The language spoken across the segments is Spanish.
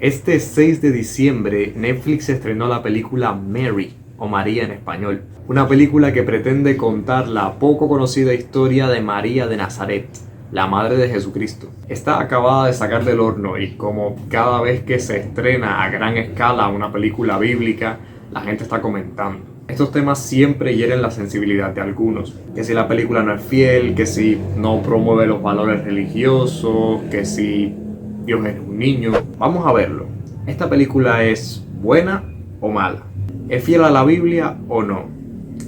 Este 6 de diciembre, Netflix estrenó la película Mary, o María en español. Una película que pretende contar la poco conocida historia de María de Nazaret, la madre de Jesucristo. Está acabada de sacar del horno y como cada vez que se estrena a gran escala una película bíblica, la gente está comentando. Estos temas siempre hieren la sensibilidad de algunos. Que si la película no es fiel, que si no promueve los valores religiosos, que si Dios es un niño. Vamos a verlo. ¿Esta película es buena o mala? ¿Es fiel a la Biblia o no?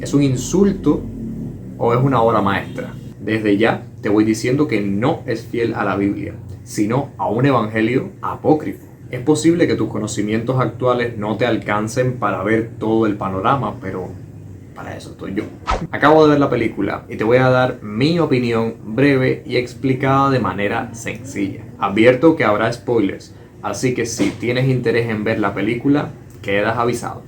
¿Es un insulto o es una obra maestra? Desde ya te voy diciendo que no es fiel a la Biblia, sino a un evangelio apócrifo. Es posible que tus conocimientos actuales no te alcancen para ver todo el panorama, pero para eso estoy yo. Acabo de ver la película y te voy a dar mi opinión breve y explicada de manera sencilla. Advierto que habrá spoilers, así que si tienes interés en ver la película, quedas avisado.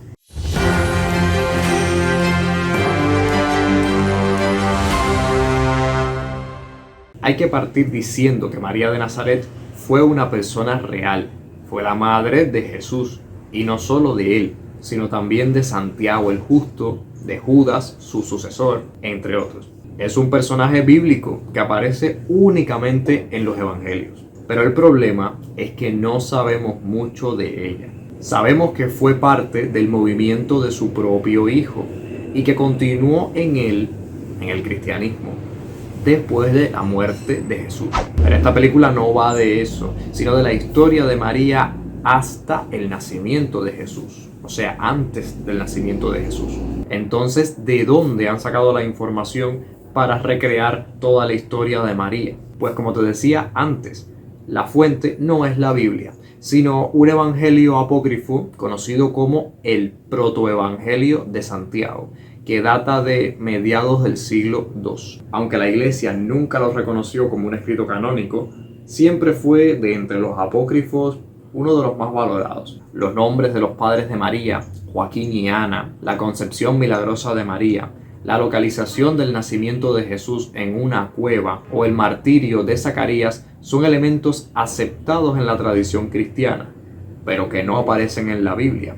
Hay que partir diciendo que María de Nazaret fue una persona real. Fue la madre de Jesús, y no solo de él, sino también de Santiago el Justo, de Judas, su sucesor, entre otros. Es un personaje bíblico que aparece únicamente en los evangelios. Pero el problema es que no sabemos mucho de ella. Sabemos que fue parte del movimiento de su propio hijo y que continuó en el cristianismo, después de la muerte de Jesús. Pero esta película no va de eso, sino de la historia de María hasta el nacimiento de Jesús. O sea, antes del nacimiento de Jesús. Entonces, ¿de dónde han sacado la información para recrear toda la historia de María? Pues como te decía antes, la fuente no es la Biblia, sino un evangelio apócrifo conocido como el protoevangelio de Santiago, que data de mediados del siglo II. Aunque la iglesia nunca lo reconoció como un escrito canónico, siempre fue de entre los apócrifos uno de los más valorados. Los nombres de los padres de María, Joaquín y Ana, la concepción milagrosa de María, la localización del nacimiento de Jesús en una cueva o el martirio de Zacarías son elementos aceptados en la tradición cristiana, pero que no aparecen en la Biblia.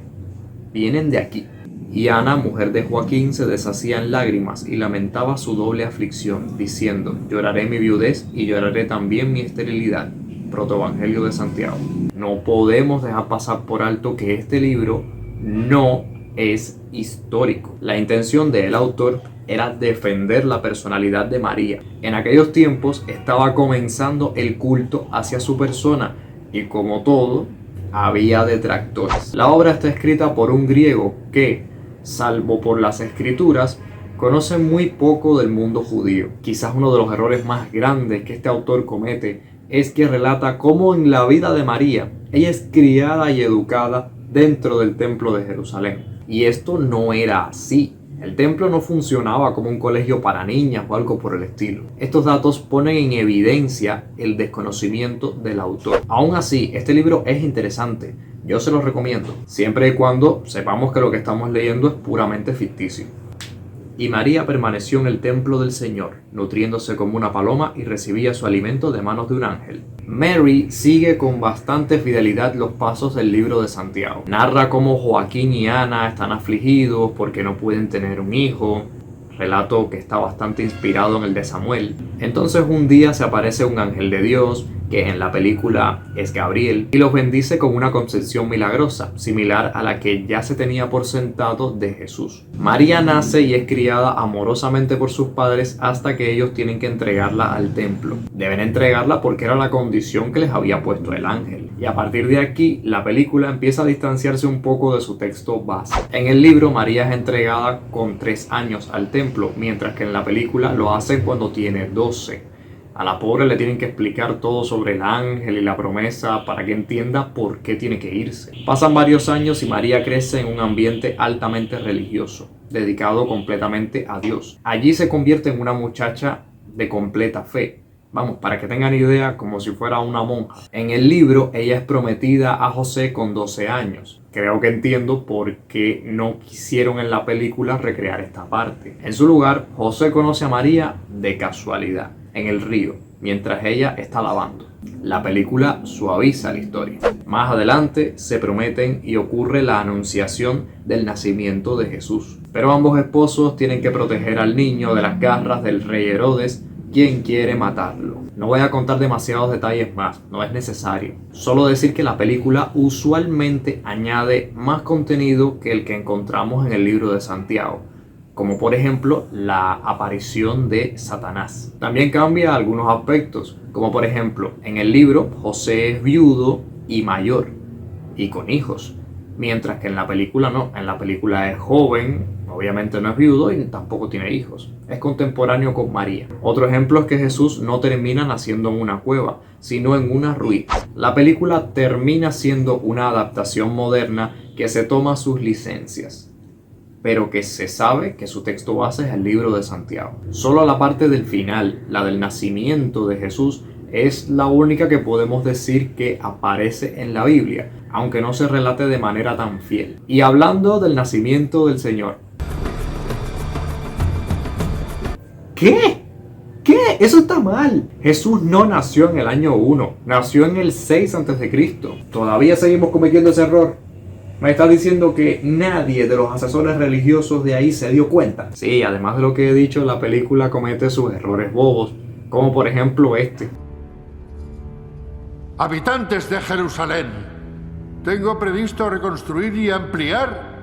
Vienen de aquí. Y Ana, mujer de Joaquín, se deshacía en lágrimas y lamentaba su doble aflicción, diciendo: lloraré mi viudez y lloraré también mi esterilidad. Protoevangelio de Santiago. No podemos dejar pasar por alto que este libro no es histórico. La intención del autor era defender la personalidad de María. En aquellos tiempos estaba comenzando el culto hacia su persona y, como todo, había detractores. La obra está escrita por un griego que, salvo por las escrituras, conoce muy poco del mundo judío. Quizás uno de los errores más grandes que este autor comete es que relata cómo en la vida de María ella es criada y educada dentro del templo de Jerusalén. Y esto no era así. El templo no funcionaba como un colegio para niñas o algo por el estilo. Estos datos ponen en evidencia el desconocimiento del autor. Aún así, este libro es interesante. Yo se los recomiendo, siempre y cuando sepamos que lo que estamos leyendo es puramente ficticio. Y María permaneció en el templo del Señor, nutriéndose como una paloma y recibía su alimento de manos de un ángel. Mary sigue con bastante fidelidad los pasos del libro de Santiago. Narra cómo Joaquín y Ana están afligidos porque no pueden tener un hijo. Relato que está bastante inspirado en el de Samuel. Entonces un día se aparece un ángel de Dios, que en la película es Gabriel, y los bendice con una concepción milagrosa, similar a la que ya se tenía por sentado de Jesús. María nace y es criada amorosamente por sus padres hasta que ellos tienen que entregarla al templo. Deben entregarla porque era la condición que les había puesto el ángel. Y a partir de aquí, la película empieza a distanciarse un poco de su texto base. En el libro, María es entregada con 3 años al templo, mientras que en la película lo hace cuando tiene 12. A la pobre le tienen que explicar todo sobre el ángel y la promesa para que entienda por qué tiene que irse. Pasan varios años y María crece en un ambiente altamente religioso, dedicado completamente a Dios. Allí se convierte en una muchacha de completa fe. Vamos, para que tengan idea, como si fuera una monja. En el libro, ella es prometida a José con 12 años. Creo que entiendo por qué no quisieron en la película recrear esta parte. En su lugar, José conoce a María de casualidad, en el río. mientras ella está lavando. La película suaviza la historia. Más adelante se prometen y ocurre la anunciación del nacimiento de Jesús. Pero ambos esposos tienen que proteger al niño de las garras del rey Herodes, quien quiere matarlo. No voy a contar demasiados detalles más, no es necesario. Solo decir que la película usualmente añade más contenido que el que encontramos en el libro de Santiago, como por ejemplo la aparición de Satanás. También cambia algunos aspectos, como por ejemplo en el libro José es viudo y mayor y con hijos, mientras que en la película no, en la película es joven, obviamente no es viudo y tampoco tiene hijos, es contemporáneo con María. Otro ejemplo es que Jesús no termina naciendo en una cueva, sino en una ruina. La película termina siendo una adaptación moderna que se toma sus licencias, pero que se sabe que su texto base es el libro de Santiago. Solo la parte del final, la del nacimiento de Jesús, es la única que podemos decir que aparece en la Biblia, aunque no se relate de manera tan fiel. Y hablando del nacimiento del Señor. ¿Qué? ¿Qué? Eso está mal. Jesús no nació en el año 1, nació en el 6 a.C. Todavía seguimos cometiendo ese error. ¿Me estás diciendo que nadie de los asesores religiosos de ahí se dio cuenta? Sí, además de lo que he dicho, la película comete sus errores bobos, como por ejemplo este. Habitantes de Jerusalén, tengo previsto reconstruir y ampliar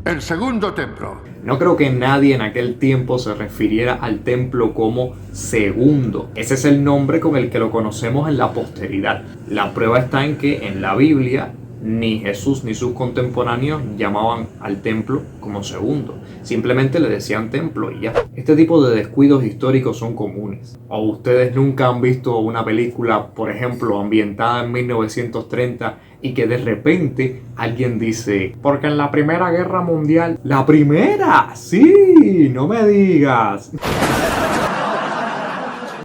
el segundo templo. No creo que nadie en aquel tiempo se refiriera al templo como segundo. Ese es el nombre con el que lo conocemos en la posteridad. La prueba está en que en la Biblia ni Jesús ni sus contemporáneos llamaban al templo como segundo. Simplemente le decían templo y ya. Este tipo de descuidos históricos son comunes. ¿O ustedes nunca han visto una película, por ejemplo, ambientada en 1930 y que de repente alguien dice, porque en la Primera Guerra Mundial... ¡La primera! ¡Sí! ¡No me digas!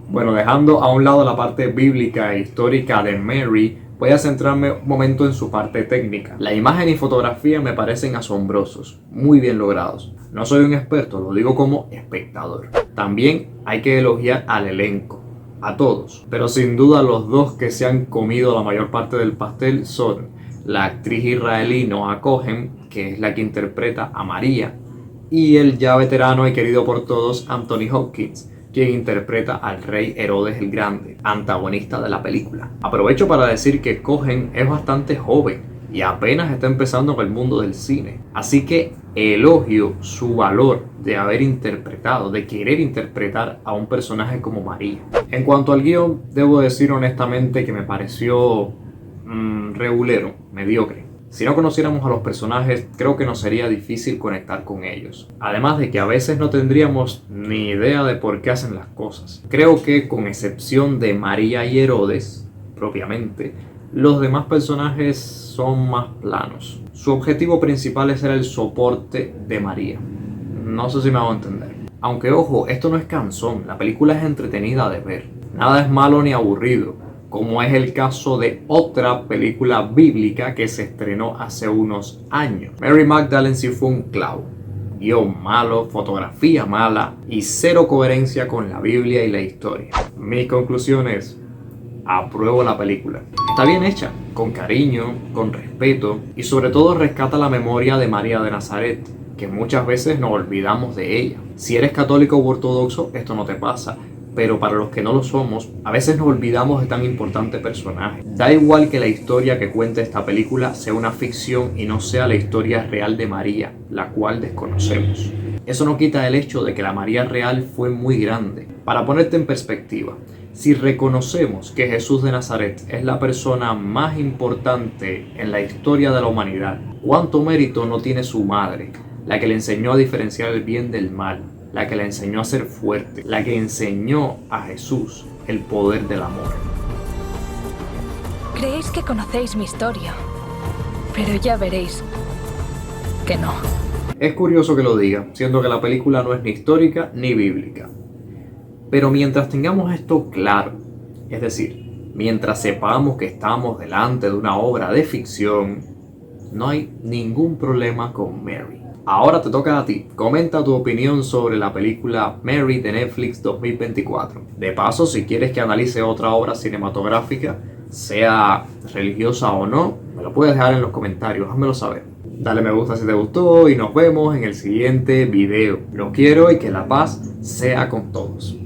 Bueno, dejando a un lado la parte bíblica e histórica de Mary, voy a centrarme un momento en su parte técnica. La imagen y fotografía me parecen asombrosos, muy bien logrados. No soy un experto, lo digo como espectador. También hay que elogiar al elenco, a todos. Pero sin duda los dos que se han comido la mayor parte del pastel son la actriz israelí Noah Cohen, que es la que interpreta a María, y el ya veterano y querido por todos Anthony Hopkins, quien interpreta al rey Herodes el Grande, antagonista de la película. Aprovecho para decir que Cohen es bastante joven y apenas está empezando en el mundo del cine, así que elogio su valor de haber interpretado, de querer interpretar a un personaje como María. En cuanto al guión, debo decir honestamente que me pareció regulero, mediocre. Si no conociéramos a los personajes, creo que nos sería difícil conectar con ellos. Además de que a veces no tendríamos ni idea de por qué hacen las cosas. Creo que con excepción de María y Herodes, propiamente, los demás personajes son más planos. Su objetivo principal es ser el soporte de María. No sé si me hago entender. Aunque ojo, esto no es cansón, la película es entretenida de ver. Nada es malo ni aburrido, como es el caso de otra película bíblica que se estrenó hace unos años. Mary Magdalene sí fue un clavo. Guión malo, fotografía mala y cero coherencia con la Biblia y la historia. Mi conclusión es, apruebo la película. Está bien hecha, con cariño, con respeto y sobre todo rescata la memoria de María de Nazaret, que muchas veces nos olvidamos de ella. Si eres católico u ortodoxo, esto no te pasa. Pero para los que no lo somos, a veces nos olvidamos de tan importante personaje. Da igual que la historia que cuenta esta película sea una ficción y no sea la historia real de María, la cual desconocemos. Eso no quita el hecho de que la María real fue muy grande. Para ponerte en perspectiva, si reconocemos que Jesús de Nazaret es la persona más importante en la historia de la humanidad, ¿cuánto mérito no tiene su madre, la que le enseñó a diferenciar el bien del mal? La que le enseñó a ser fuerte, la que enseñó a Jesús el poder del amor. Creéis que conocéis mi historia, pero ya veréis que no. Es curioso que lo diga, siendo que la película no es ni histórica ni bíblica. Pero mientras tengamos esto claro, es decir, mientras sepamos que estamos delante de una obra de ficción, no hay ningún problema con Mary. Ahora te toca a ti. Comenta tu opinión sobre la película Mary de Netflix 2024. De paso, si quieres que analice otra obra cinematográfica, sea religiosa o no, me lo puedes dejar en los comentarios, házmelo saber. Dale me gusta si te gustó y nos vemos en el siguiente video. Los quiero y que la paz sea con todos.